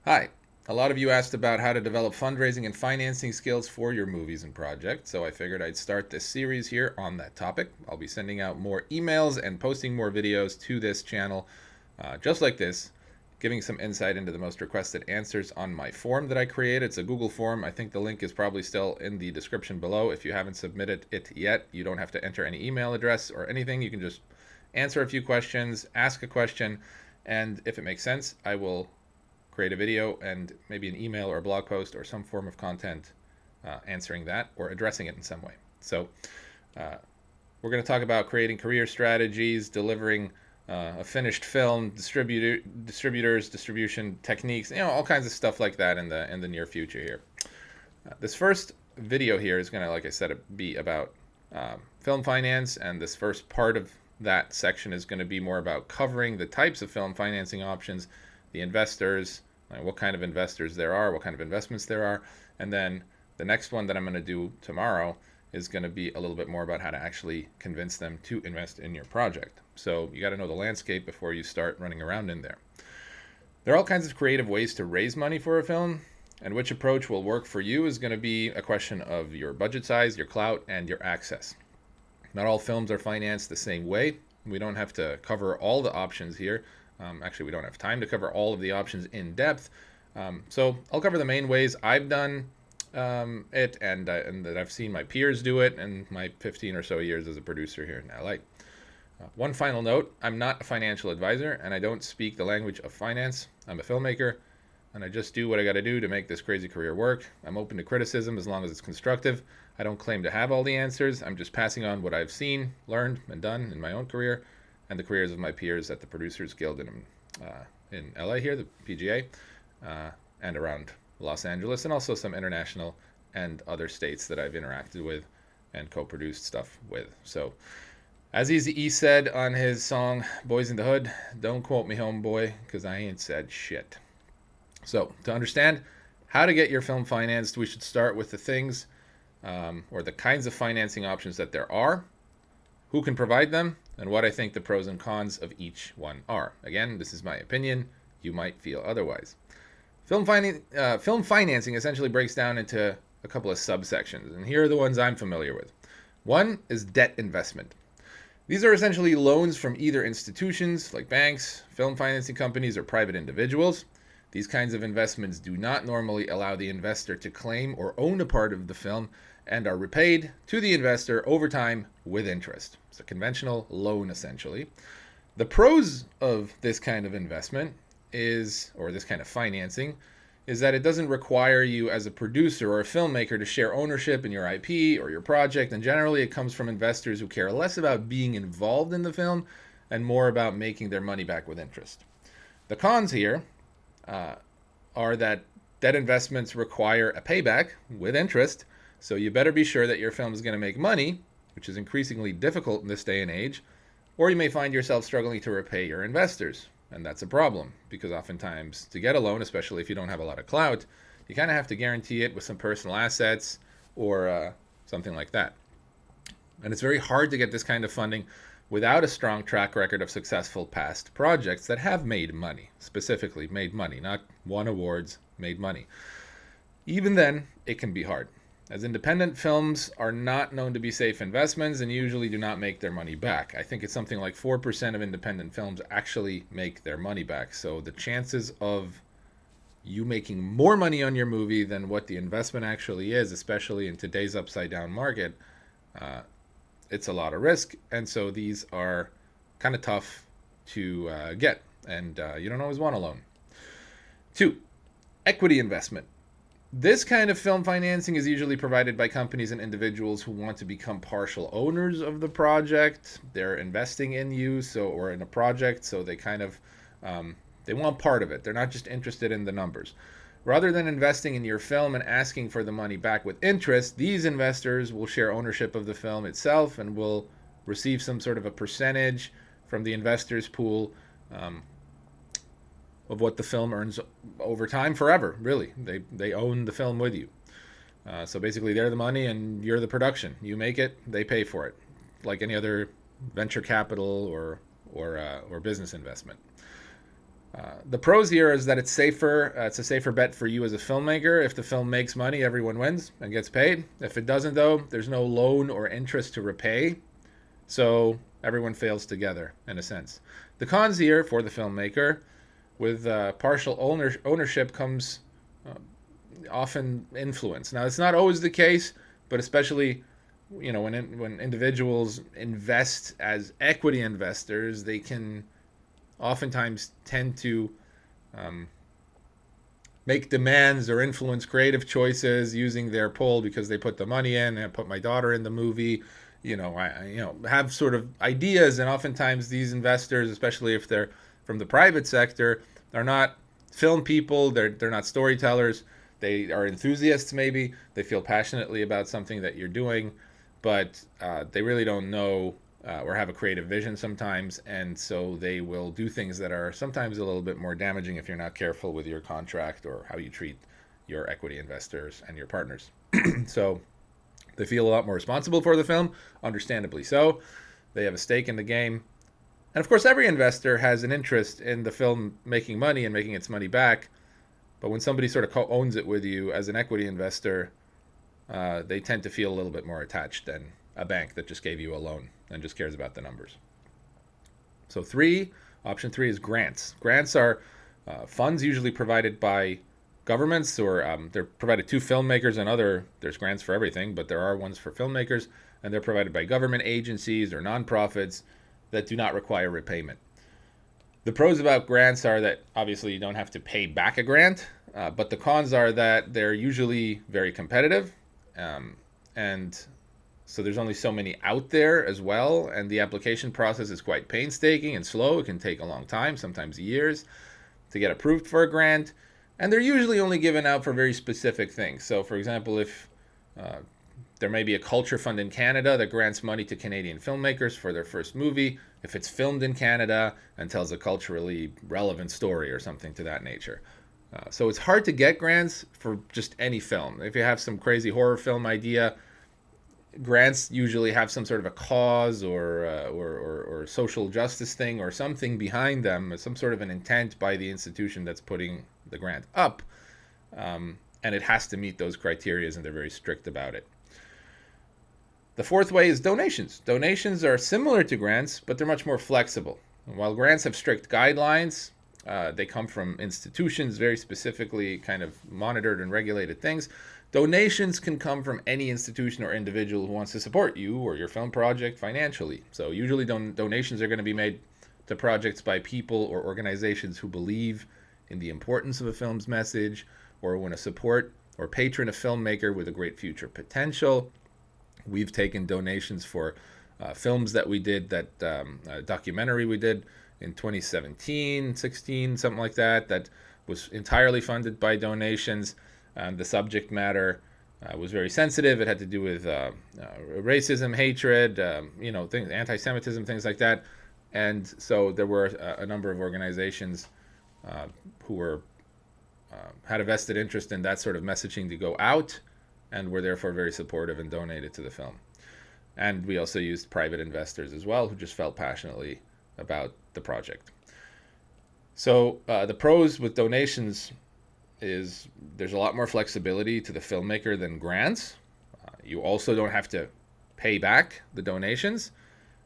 Hi. A lot of you asked about how to develop fundraising and financing skills for your movies and projects, so I figured I'd start this series here on that topic. I'll be sending out more emails and posting more videos to this channel, just like this, giving some insight into the most requested answers on my form that I created. It's a Google form. I think the link is probably still in the description below. If you haven't submitted it yet, you don't have to enter any email address or anything. You can just answer a few questions, ask a question, and if it makes sense, I will create a video and maybe an email or a blog post or some form of content answering that or addressing it in some way. So uh, we're going to talk about creating career strategies, delivering a finished film, distributors, distribution techniques, all kinds of stuff like that in the near future here. This first video here is going to, like I said, be about film finance, and this first part of that section is going to be more about covering the types of film financing options, the investors, what kind of investors there are, what kind of investments there are, and then the next one that I'm going to do tomorrow is going to be a little bit more about how to actually convince them to invest in your project. So you got to know the landscape before you start running around in there. There are all kinds of creative ways to raise money for a film, and which approach will work for you is going to be a question of your budget size, your clout, and your access. Not all films are financed the same way. We don't have to cover all the options here. Actually, we don't have time to cover all of the options in depth. So I'll cover the main ways I've done it and that I've seen my peers do it in my 15 or so years as a producer here in LA. One final note, I'm not a financial advisor and I don't speak the language of finance. I'm a filmmaker and I just do what I got to do to make this crazy career work. I'm open to criticism as long as it's constructive. I don't claim to have all the answers. I'm just passing on what I've seen, learned, and done in my own career and the careers of my peers at the Producers Guild in LA here, the PGA, and around Los Angeles, and also some international and other states that I've interacted with and co-produced stuff with. So, as Eazy-E said on his song Boys in the Hood, don't quote me, homeboy, because I ain't said shit. So, to understand how to get your film financed, we should start with the things or the kinds of financing options that there are, who can provide them, and what I think the pros and cons of each one are. Again, this is my opinion. You might feel otherwise. Film financing essentially breaks down into a couple of subsections, and here are the ones I'm familiar with. One is debt investment. These are essentially loans from either institutions like banks, film financing companies, or private individuals. These kinds of investments do not normally allow the investor to claim or own a part of the film and are repaid to the investor over time with interest. It's a conventional loan, essentially. The pros of this kind of investment or this kind of financing, is that it doesn't require you as a producer or a filmmaker to share ownership in your IP or your project, and generally it comes from investors who care less about being involved in the film and more about making their money back with interest. The cons here are that debt investments require a payback with interest, so you better be sure that your film is going to make money, which is increasingly difficult in this day and age, or you may find yourself struggling to repay your investors. And that's a problem, because oftentimes to get a loan, especially if you don't have a lot of clout, you kind of have to guarantee it with some personal assets or something like that. And it's very hard to get this kind of funding without a strong track record of successful past projects that have made money, specifically made money, not won awards, made money. Even then, it can be hard, as independent films are not known to be safe investments and usually do not make their money back. I think it's something like 4% of independent films actually make their money back. So the chances of you making more money on your movie than what the investment actually is, especially in today's upside down market, it's a lot of risk. And so these are kind of tough to get, and you don't always want a loan. 2, equity investment. This kind of film financing is usually provided by companies and individuals who want to become partial owners of the project. They're investing in you, or in a project, so they kind of they want part of it. They're not just interested in the numbers. Rather than investing in your film and asking for the money back with interest, these investors will share ownership of the film itself and will receive some sort of a percentage from the investors' pool. Of what the film earns over time forever, really. They own the film with you. So basically, they're the money and you're the production. You make it, they pay for it, like any other venture capital or business investment. The pros here is that it's safer. It's a safer bet for you as a filmmaker. If the film makes money, everyone wins and gets paid. If it doesn't, though, there's no loan or interest to repay. So everyone fails together, in a sense. The cons here for the filmmaker, with partial ownership comes often influence. Now, it's not always the case, but especially when individuals invest as equity investors, they can oftentimes tend to make demands or influence creative choices using their pull because they put the money in and put my daughter in the movie. Have sort of ideas, and oftentimes these investors, especially if they're from the private sector, are not film people. They're not storytellers. They are enthusiasts. Maybe they feel passionately about something that you're doing, but they really don't know or have a creative vision sometimes, and so they will do things that are sometimes a little bit more damaging if you're not careful with your contract or how you treat your equity investors and your partners. So they feel a lot more responsible for the film, understandably so. They have a stake in the game. And of course, every investor has an interest in the film making money and making its money back. But when somebody sort of co-owns it with you as an equity investor, they tend to feel a little bit more attached than a bank that just gave you a loan and just cares about the numbers. So option three is grants. Grants are funds usually provided by governments, or they're provided to filmmakers, and there's grants for everything, but there are ones for filmmakers, and they're provided by government agencies or nonprofits that do not require repayment. The pros about grants are that obviously you don't have to pay back a grant, but the cons are that they're usually very competitive, and so there's only so many out there as well, and the application process is quite painstaking and slow. It can take a long time, sometimes years, to get approved for a grant, and they're usually only given out for very specific things. So, for example, if there may be a culture fund in Canada that grants money to Canadian filmmakers for their first movie, if it's filmed in Canada and tells a culturally relevant story or something to that nature. So it's hard to get grants for just any film. If you have some crazy horror film idea, grants usually have some sort of a cause or social justice thing or something behind them, some sort of an intent by the institution that's putting the grant up, and it has to meet those criteria, and they're very strict about it. The fourth way is donations. Donations are similar to grants, but they're much more flexible. While grants have strict guidelines, they come from institutions, very specifically kind of monitored and regulated things. Donations can come from any institution or individual who wants to support you or your film project financially. So usually donations are going to be made to projects by people or organizations who believe in the importance of a film's message, or want to support or patron a filmmaker with a great future potential. We've taken donations for films that we did, a documentary we did in 2017, 16, something like that, that was entirely funded by donations. The subject matter was very sensitive. It had to do with racism, hatred, things, anti-Semitism, things like that. And so there were a number of organizations who had a vested interest in that sort of messaging to go out, and were therefore very supportive and donated to the film. And we also used private investors as well, who just felt passionately about the project. So the pros with donations is there's a lot more flexibility to the filmmaker than grants. You also don't have to pay back the donations.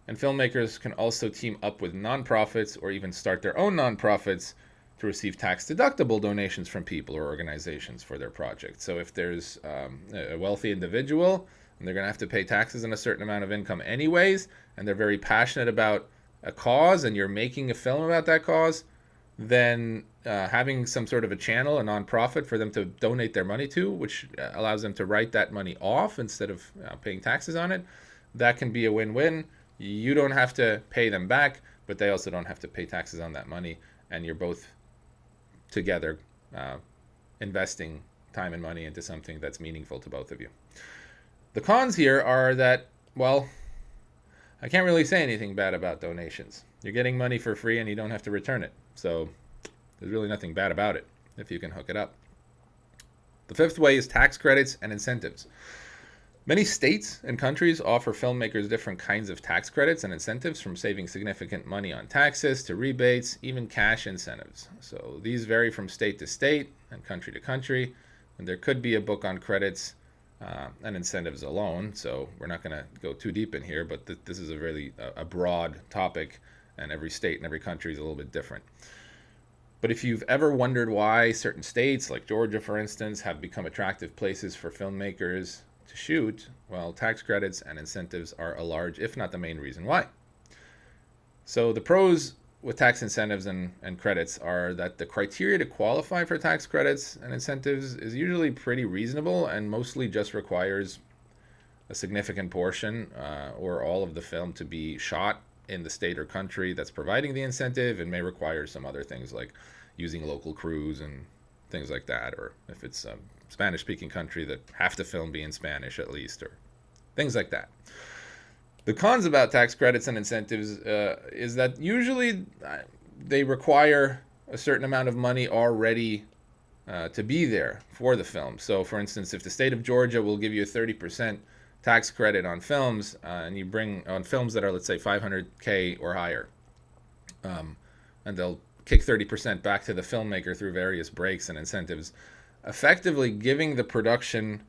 And filmmakers can also team up with nonprofits or even start their own nonprofits to receive tax-deductible donations from people or organizations for their project. So if there's a wealthy individual, and they're going to have to pay taxes on a certain amount of income anyways, and they're very passionate about a cause, and you're making a film about that cause, then having some sort of a channel, a nonprofit for them to donate their money to, which allows them to write that money off instead of paying taxes on it, that can be a win-win. You don't have to pay them back, but they also don't have to pay taxes on that money, and you're both together investing time and money into something that's meaningful to both of you. The cons here are that, well, I can't really say anything bad about donations. You're getting money for free and you don't have to return it. So there's really nothing bad about it if you can hook it up. The fifth way is tax credits and incentives. Many states and countries offer filmmakers different kinds of tax credits and incentives, from saving significant money on taxes to rebates, even cash incentives. So these vary from state to state and country to country, and there could be a book on credits and incentives alone. So we're not going to go too deep in here, but this is a really a broad topic, and every state and every country is a little bit different. But if you've ever wondered why certain states, like Georgia, for instance, have become attractive places for filmmakers to shoot, well, tax credits and incentives are a large, if not the main reason why. So the pros with tax incentives and credits are that the criteria to qualify for tax credits and incentives is usually pretty reasonable and mostly just requires a significant portion or all of the film to be shot in the state or country that's providing the incentive, and may require some other things like using local crews and things like that, or if it's a Spanish-speaking country, that have to film be in Spanish at least, or things like that. The cons about tax credits and incentives is that usually they require a certain amount of money already to be there for the film. So, for instance, if the state of Georgia will give you a 30% tax credit on films, and you bring on films that are, let's say, 500K or higher, and they'll kick 30% back to the filmmaker through various breaks and incentives, effectively giving the production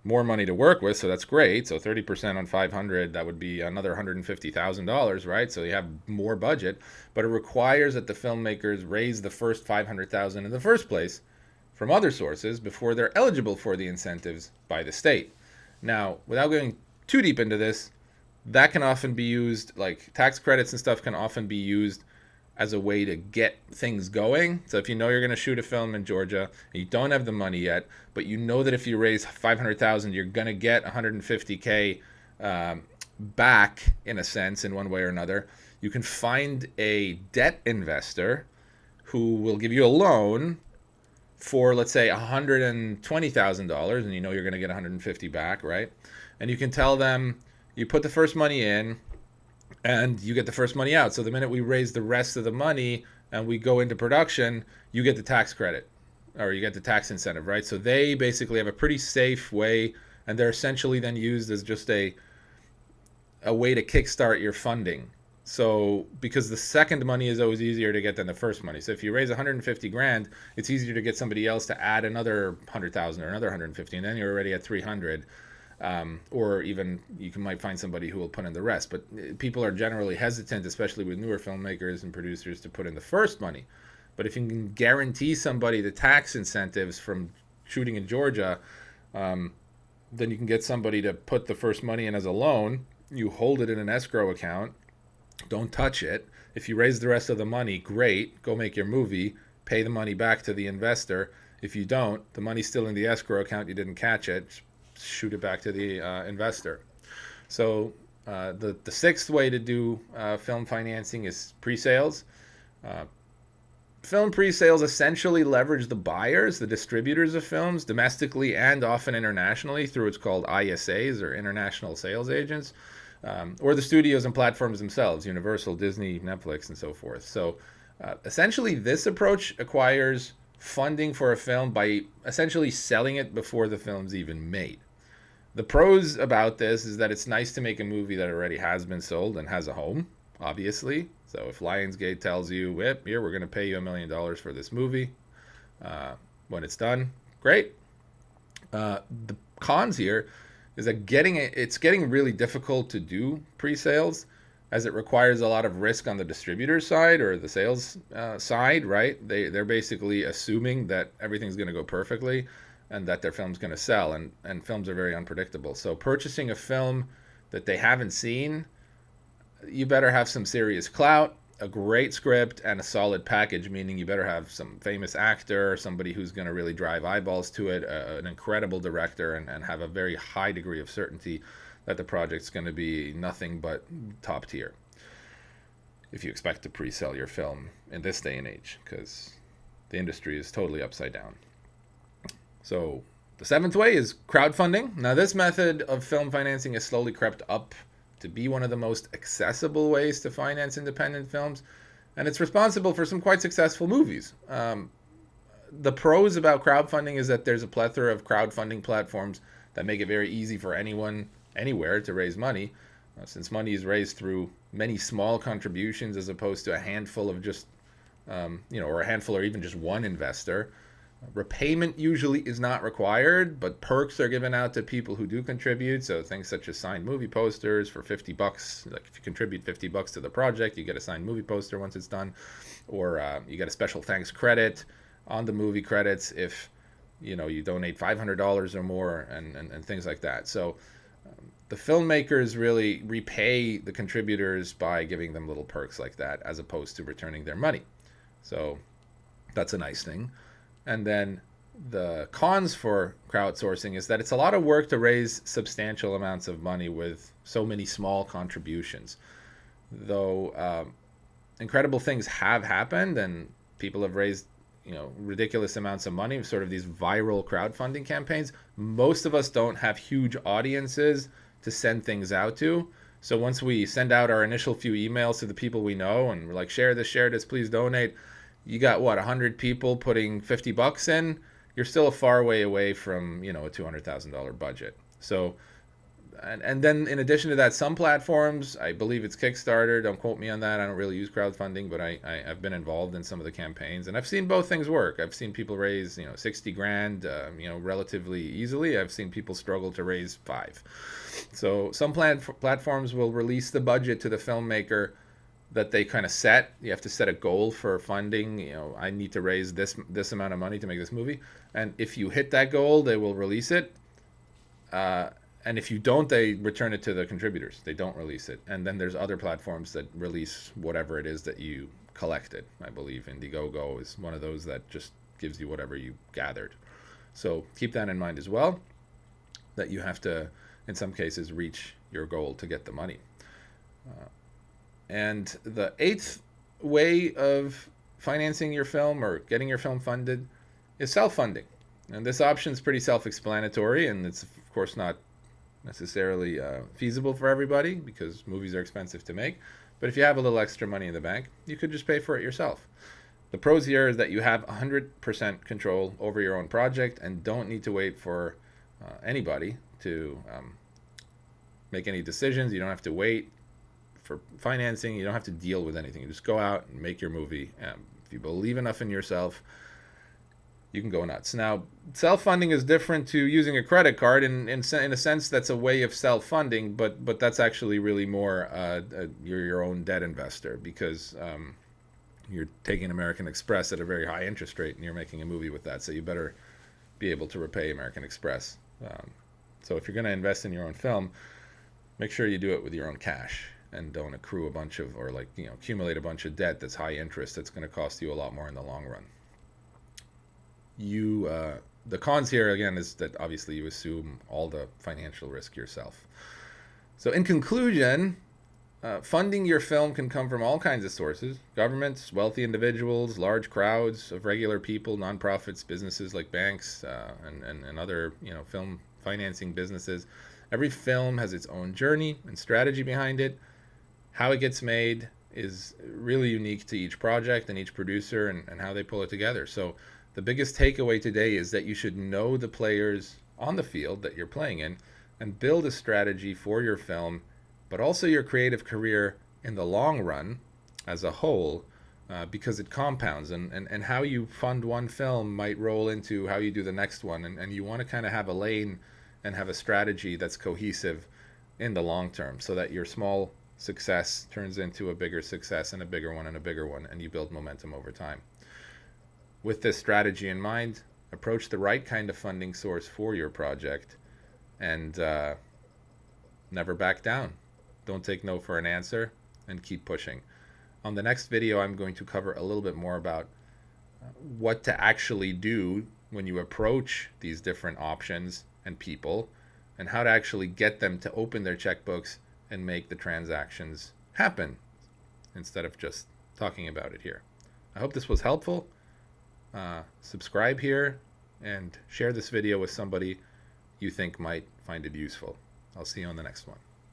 more money to work with. So that's great. So 30% on 500, that would be another $150,000, right? So you have more budget, but it requires that the filmmakers raise the first 500,000 in the first place from other sources before they're eligible for the incentives by the state. Now, without going too deep into this, that can often be used, like tax credits and stuff can often be used as a way to get things going. So if you know you're going to shoot a film in Georgia and you don't have the money yet, but you know that if you raise 500,000, you're going to get 150K back, in a sense, in one way or another, you can find a debt investor who will give you a loan for, let's say, $120,000, and you know you're going to get 150 back, right? And you can tell them, you put the first money in and you get the first money out. So the minute we raise the rest of the money and we go into production, you get the tax credit, or you get the tax incentive, right? So they basically have a pretty safe way, and they're essentially then used as just a way to kickstart your funding. So because the second money is always easier to get than the first money. So if you raise 150 grand, it's easier to get somebody else to add another 100,000 or another 150, and then you're already at 300. Or even you might find somebody who will put in the rest. But people are generally hesitant, especially with newer filmmakers and producers, to put in the first money. But if you can guarantee somebody the tax incentives from shooting in Georgia, then you can get somebody to put the first money in as a loan. You hold it in an escrow account. Don't touch it. If you raise the rest of the money, great. Go make your movie. Pay the money back to the investor. If you don't, the money's still in the escrow account. You didn't catch it. Shoot it back to the investor. So the sixth way to do film financing is pre-sales. Film pre-sales essentially leverage the buyers, the distributors of films, domestically and often internationally, through what's called ISAs, or international sales agents, or the studios and platforms themselves, Universal, Disney, Netflix, and so forth. So essentially this approach acquires funding for a film by essentially selling it before the film's even made. The pros about this is that it's nice to make a movie that already has been sold and has a home, obviously. So if Lionsgate tells you, here, we're going to pay you $1 million for this movie when it's done, great. The cons here is that it's getting really difficult to do pre-sales, as it requires a lot of risk on the distributor side or the sales side, right? They're basically assuming that everything's going to go perfectly and that their film's going to sell, and films are very unpredictable. So purchasing a film that they haven't seen, you better have some serious clout, a great script, and a solid package, meaning you better have some famous actor, somebody who's going to really drive eyeballs to it, an incredible director, and have a very high degree of certainty that the project's going to be nothing but top tier if you expect to pre-sell your film in this day and age, because the industry is totally upside down. So the seventh way is crowdfunding. Now, this method of film financing has slowly crept up to be one of the most accessible ways to finance independent films, and it's responsible for some quite successful movies. The pros about crowdfunding is that there's a plethora of crowdfunding platforms that make it very easy for anyone, anywhere, to raise money, since money is raised through many small contributions as opposed to a handful of just, or a handful or even just one investor. Repayment usually is not required, but perks are given out to people who do contribute. So things such as signed movie posters for $50. Like if you contribute $50 to the project, you get a signed movie poster once it's done, or you get a special thanks credit on the movie credits if you donate $500 or more, and things like that. So the filmmakers really repay the contributors by giving them little perks like that, as opposed to returning their money. So that's a nice thing. And then the cons for crowdsourcing is that it's a lot of work to raise substantial amounts of money with so many small contributions. Though incredible things have happened and people have raised ridiculous amounts of money, sort of these viral crowdfunding campaigns, most of us don't have huge audiences to send things out to. So once we send out our initial few emails to the people we know and we're like, share this, please donate, you got 100 people putting $50 in, you're still a far way away from a $200,000 budget. So and then in addition to that, some platforms, I believe it's Kickstarter, don't quote me on that, I don't really use crowdfunding, but I've been involved in some of the campaigns and I've seen both things work. I've seen people raise 60 grand relatively easily. I've seen people struggle to raise 5. So some platforms will release the budget to the filmmaker that they kind of set. You have to set a goal for funding. I need to raise this amount of money to make this movie, and if you hit that goal, they will release it. And if you don't, they return it to the contributors. They don't release it. And then there's other platforms that release whatever it is that you collected. I believe Indiegogo is one of those that just gives you whatever you gathered. So keep that in mind as well, that you have to, in some cases, reach your goal to get the money. And the 8th way of financing your film or getting your film funded is self-funding. And this option is pretty self-explanatory, and it's, of course, not necessarily feasible for everybody because movies are expensive to make. But if you have a little extra money in the bank, you could just pay for it yourself. The pros here is that you have 100% control over your own project and don't need to wait for anybody to make any decisions. You don't have to wait for financing. You don't have to deal with anything. You just go out and make your movie. If you believe enough in yourself, you can go nuts. Now, self-funding is different to using a credit card. In a sense, that's a way of self-funding, but that's actually really more you're your own debt investor because you're taking American Express at a very high interest rate and you're making a movie with that. So you better be able to repay American Express. So if you're going to invest in your own film, make sure you do it with your own cash and don't accrue a bunch of, or accumulate a bunch of debt that's high interest that's going to cost you a lot more in the long run. The cons here, again, is that obviously you assume all the financial risk yourself. So in conclusion, funding your film can come from all kinds of sources: governments, wealthy individuals, large crowds of regular people, nonprofits, businesses like banks, and other film financing businesses. Every film has its own journey and strategy behind it. How it gets made is really unique to each project and each producer and how they pull it together. So the biggest takeaway today is that you should know the players on the field that you're playing in and build a strategy for your film, but also your creative career in the long run as a whole, because it compounds, and how you fund one film might roll into how you do the next one, and you want to kind of have a lane and have a strategy that's cohesive in the long term so that your small success turns into a bigger success and a bigger one and a bigger one, and you build momentum over time. With this strategy in mind, approach the right kind of funding source for your project and never back down. Don't take no for an answer and keep pushing. On the next video, I'm going to cover a little bit more about what to actually do when you approach these different options and people, and how to actually get them to open their checkbooks and make the transactions happen instead of just talking about it here. I hope this was helpful. Subscribe here and share this video with somebody you think might find it useful. I'll see you on the next one.